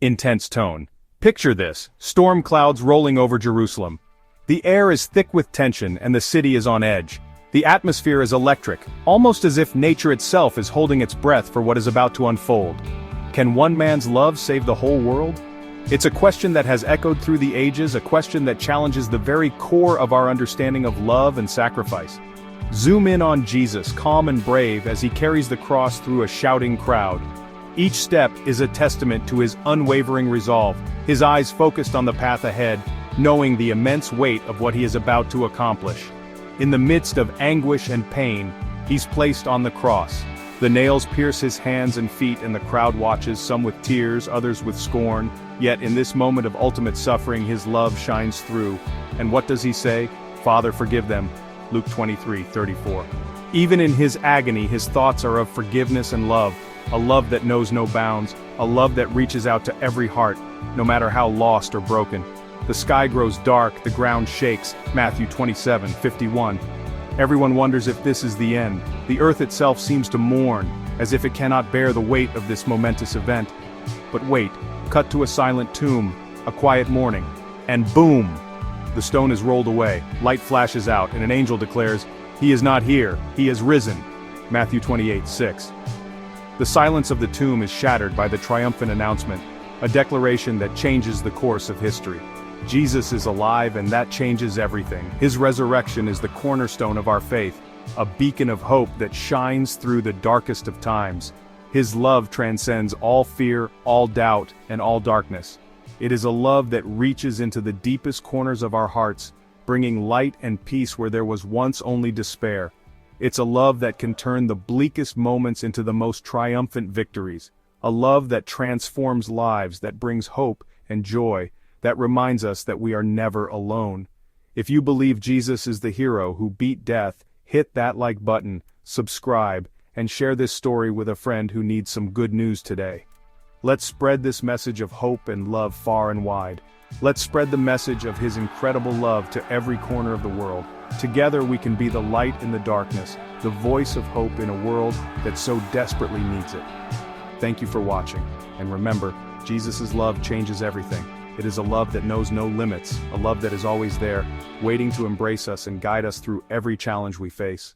intense tone. Picture this, storm clouds rolling over Jerusalem. The air is thick with tension and the city is on edge. The atmosphere is electric, almost as if nature itself is holding its breath for what is about to unfold. Can one man's love save the whole world? It's a question that has echoed through the ages, a question that challenges the very core of our understanding of love and sacrifice. Zoom in on Jesus, calm and brave as he carries the cross through a shouting crowd. Each step is a testament to his unwavering resolve, his eyes focused on the path ahead, knowing the immense weight of what he is about to accomplish. In the midst of anguish and pain, he's placed on the cross. The nails pierce his hands and feet and the crowd watches, some with tears, others with scorn. Yet in this moment of ultimate suffering, his love shines through. And what does he say? Father, forgive them. Luke 23:34. Even in his agony, his thoughts are of forgiveness and love, a love that knows no bounds, a love that reaches out to every heart, no matter how lost or broken. The sky grows dark, the ground shakes, Matthew 27:51. Everyone wonders if this is the end. The earth itself seems to mourn, as if it cannot bear the weight of this momentous event. But wait, cut to a silent tomb, a quiet morning, and boom! The stone is rolled away, light flashes out, and an angel declares, "He is not here, he is risen." Matthew 28:6. The silence of the tomb is shattered by the triumphant announcement, a declaration that changes the course of history. Jesus is alive, and that changes everything. His resurrection is the cornerstone of our faith, a beacon of hope that shines through the darkest of times. His love transcends all fear, all doubt, and all darkness. It is a love that reaches into the deepest corners of our hearts, bringing light and peace where there was once only despair. It's a love that can turn the bleakest moments into the most triumphant victories. A love that transforms lives, that brings hope and joy, that reminds us that we are never alone. If you believe Jesus is the hero who beat death, hit that like button, subscribe, and share this story with a friend who needs some good news today. Let's spread this message of hope and love far and wide. Let's spread the message of his incredible love to every corner of the world. Together we can be the light in the darkness, the voice of hope in a world that so desperately needs it. Thank you for watching, and remember, Jesus' love changes everything. It is a love that knows no limits, a love that is always there, waiting to embrace us and guide us through every challenge we face.